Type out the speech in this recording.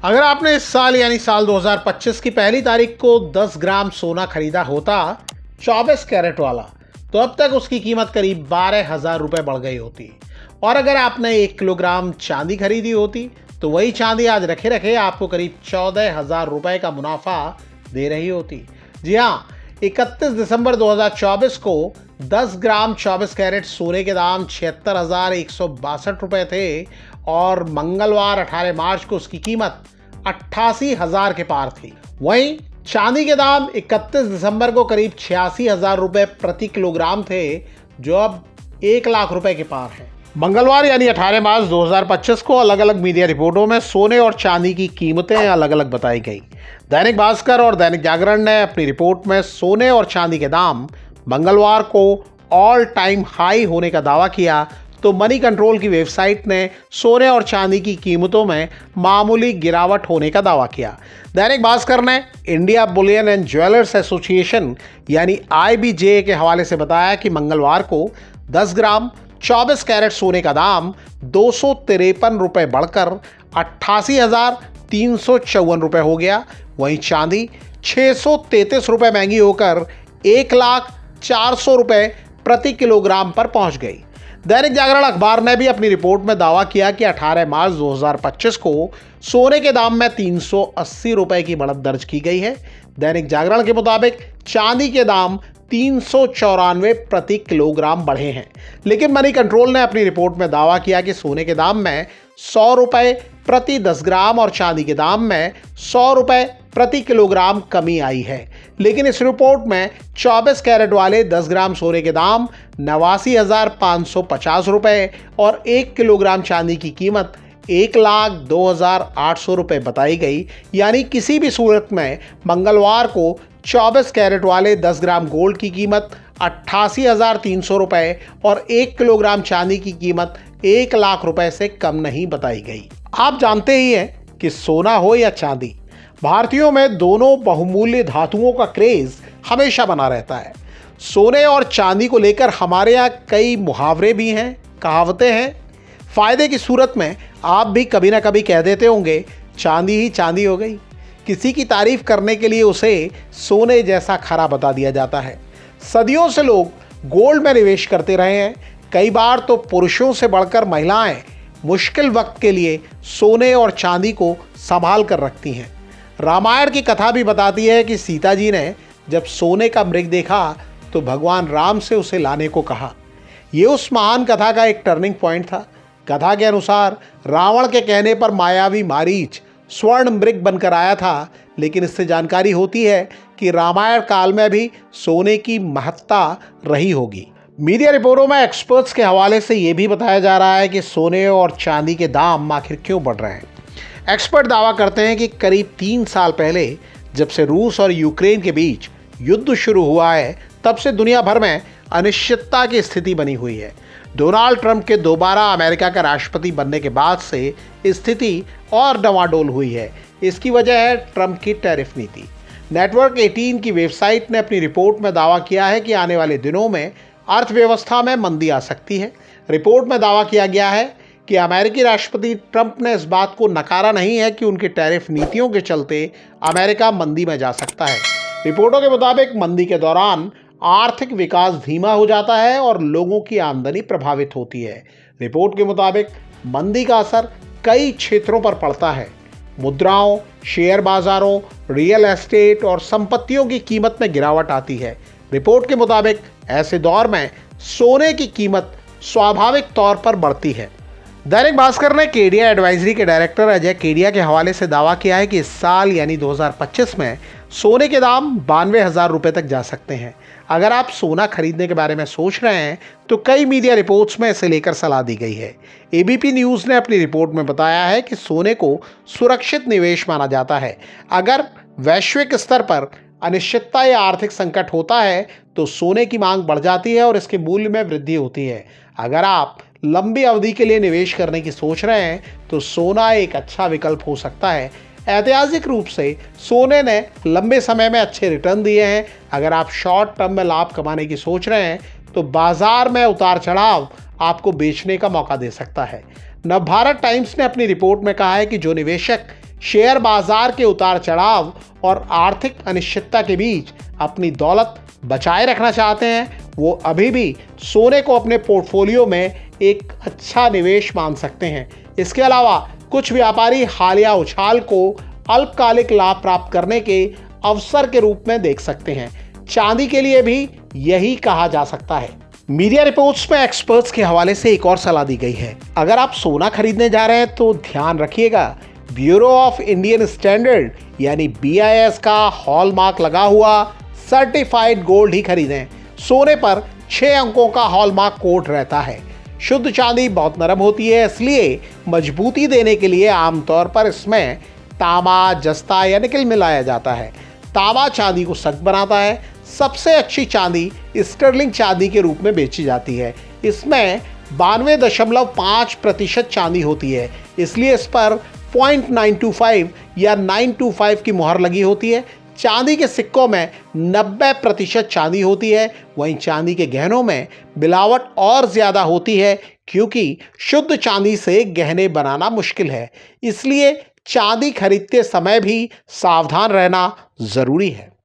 अगर आपने इस साल यानी साल 2025 की पहली तारीख को 10 ग्राम सोना खरीदा होता 24 कैरेट वाला, तो अब तक उसकी कीमत करीब 12,000 रुपए बढ़ गई होती। और अगर आपने 1 किलोग्राम चांदी खरीदी होती तो वही चांदी आज रखे रखे आपको करीब 14,000 रुपए का मुनाफा दे रही होती। जी हाँ, 31 दिसंबर 2024 को 10 ग्राम 24 कैरेट सोने के दाम 76,162 रुपए थे और मंगलवार 18 मार्च को उसकी कीमत 88,000 के पार थी। वहीं चांदी के दाम 31 दिसंबर को करीब 86,000 रुपए प्रति किलोग्राम थे, जो अब 1 लाख रुपए के पार है। मंगलवार यानी 18 मार्च 2025 को अलग अलग मीडिया रिपोर्टों में सोने और चांदी की कीमतें अलग अलग बताई गई। दैनिक भास्कर और दैनिक जागरण ने अपनी रिपोर्ट में सोने और चांदी के दाम मंगलवार को ऑल टाइम हाई होने का दावा किया, तो मनी कंट्रोल की वेबसाइट ने सोने और चांदी की कीमतों में मामूली गिरावट होने का दावा किया। दैनिक भास्कर ने India Boolean and jewellers association यानी IBJ के हवाले से बताया कि मंगलवार को 10 ग्राम 24 कैरेट सोने का दाम 253 रुपए बढ़कर 88,354 रुपए हो गया। वहीं चांदी 633 रुपए महंगी होकर 1,04,00,000 रुपए प्रति किलोग्राम पर पहुंच गई। दैनिक जागरण अखबार ने भी अपनी रिपोर्ट में दावा किया कि 18 मार्च 2025 को सोने के दाम में 380 रुपए की बढ़त दर्ज की गई है। दैनिक जागरण के मुताबिक चांदी के दाम 394 प्रति किलोग्राम बढ़े हैं, लेकिन मनी कंट्रोल ने अपनी रिपोर्ट में दावा किया कि सोने के दाम में 100 रुपए प्रति 10 ग्राम और चांदी के दाम में 100 रुपए प्रति किलोग्राम कमी आई है। लेकिन इस रिपोर्ट में 24 कैरेट वाले 10 ग्राम सोने के दाम 89,550 रुपए और 1 किलोग्राम चांदी की कीमत 1,02,800 रुपए बताई गई। यानी किसी भी सूरत में मंगलवार को 24 कैरेट वाले 10 ग्राम गोल्ड की कीमत 88,300 रुपए और 1 किलोग्राम चांदी की कीमत 1 लाख रुपए से कम नहीं बताई गई। आप जानते ही हैं कि सोना हो या चांदी, भारतीयों में दोनों बहुमूल्य धातुओं का क्रेज हमेशा बना रहता है। सोने और चांदी को लेकर हमारे यहाँ कई मुहावरे भी हैं, कहावतें हैं। फायदे की सूरत में आप भी कभी ना कभी कह देते होंगे, चांदी ही चांदी हो गई। किसी की तारीफ करने के लिए उसे सोने जैसा खरा बता दिया जाता है। सदियों से लोग गोल्ड में निवेश करते रहे हैं। कई बार तो पुरुषों से बढ़कर महिलाएं मुश्किल वक्त के लिए सोने और चांदी को संभाल कर रखती हैं। रामायण की कथा भी बताती है कि सीता जी ने जब सोने का मृग देखा तो भगवान राम से उसे लाने को कहा। ये उस महान कथा का एक टर्निंग पॉइंट था। कथा के अनुसार रावण के कहने पर मायावी मारीच स्वर्ण मृग बनकर आया था, लेकिन इससे जानकारी होती है कि रामायण काल में भी सोने की महत्ता रही होगी। मीडिया रिपोर्टों में एक्सपर्ट्स के हवाले से ये भी बताया जा रहा है कि सोने और चांदी के दाम आखिर क्यों बढ़ रहे हैं। एक्सपर्ट दावा करते हैं कि करीब 3 साल पहले जब से रूस और यूक्रेन के बीच युद्ध शुरू हुआ है, तब से दुनिया भर में अनिश्चितता की स्थिति बनी हुई है। डोनाल्ड ट्रंप के दोबारा अमेरिका का राष्ट्रपति बनने के बाद से स्थिति और डवाडोल हुई है। इसकी वजह है ट्रंप की टैरिफ नीति। नेटवर्क 18 की वेबसाइट ने अपनी रिपोर्ट में दावा किया है कि आने वाले दिनों में अर्थव्यवस्था में मंदी आ सकती है। रिपोर्ट में दावा किया गया है कि अमेरिकी राष्ट्रपति ट्रंप ने इस बात को नकारा नहीं है कि उनकी टैरिफ नीतियों के चलते अमेरिका मंदी में जा सकता है। रिपोर्टों के मुताबिक मंदी के दौरान आर्थिक विकास धीमा हो जाता है और लोगों की आमदनी प्रभावित होती है। रिपोर्ट के मुताबिक मंदी का असर कई क्षेत्रों पर पड़ता है। मुद्राओं, शेयर बाजारों, रियल एस्टेट और संपत्तियों की कीमत में गिरावट आती है। रिपोर्ट के मुताबिक ऐसे दौर में सोने की कीमत स्वाभाविक तौर पर बढ़ती है। दैनिक भास्कर ने केडिया एडवाइजरी के डायरेक्टर अजय केडिया के हवाले से दावा किया है कि इस साल यानी 2025 में सोने के दाम 92,000 रुपये तक जा सकते हैं। अगर आप सोना खरीदने के बारे में सोच रहे हैं तो कई मीडिया रिपोर्ट्स में इसे लेकर सलाह दी गई है। ABP न्यूज़ ने अपनी रिपोर्ट में बताया है कि सोने को सुरक्षित निवेश माना जाता है। अगर वैश्विक स्तर पर अनिश्चितता या आर्थिक संकट होता है तो सोने की मांग बढ़ जाती है और इसके मूल्य में वृद्धि होती है। अगर आप लंबी अवधि के लिए निवेश करने की सोच रहे हैं तो सोना एक अच्छा विकल्प हो सकता है। ऐतिहासिक रूप से सोने ने लंबे समय में अच्छे रिटर्न दिए हैं। अगर आप शॉर्ट टर्म में लाभ कमाने की सोच रहे हैं तो बाजार में उतार चढ़ाव आपको बेचने का मौका दे सकता है। नवभारत टाइम्स ने अपनी रिपोर्ट में कहा है कि जो निवेशक शेयर बाजार के उतार चढ़ाव और आर्थिक अनिश्चितता के बीच अपनी दौलत बचाए रखना चाहते हैं, वो अभी भी सोने को अपने पोर्टफोलियो में एक अच्छा निवेश मान सकते हैं। इसके अलावा कुछ व्यापारी हालिया उछाल को अल्पकालिक लाभ प्राप्त करने के अवसर के रूप में देख सकते हैं। चांदी के लिए भी यही कहा जा सकता है। मीडिया रिपोर्ट्स में एक्सपर्ट्स के हवाले से एक और सलाह दी गई है। अगर आप सोना खरीदने जा रहे हैं तो ध्यान रखिएगा, ब्यूरो ऑफ इंडियन स्टैंडर्ड यानी BIS का हॉलमार्क लगा हुआ सर्टिफाइड गोल्ड ही खरीदें। सोने पर 6 अंकों का हॉलमार्क कोड रहता है। शुद्ध चांदी बहुत नरम होती है, इसलिए मजबूती देने के लिए आमतौर पर इसमें तांबा, जस्ता या निकल मिलाया जाता है। तांबा चांदी को सख्त बनाता है। सबसे अच्छी चांदी स्टर्लिंग चांदी के रूप में बेची जाती है। इसमें 92.5% चांदी होती है, इसलिए इस पर 0.925 या 925 की मुहर लगी होती है। चांदी के सिक्कों में 90% चांदी होती है। वहीं चांदी के गहनों में मिलावट और ज़्यादा होती है, क्योंकि शुद्ध चांदी से गहने बनाना मुश्किल है। इसलिए चांदी खरीदते समय भी सावधान रहना ज़रूरी है।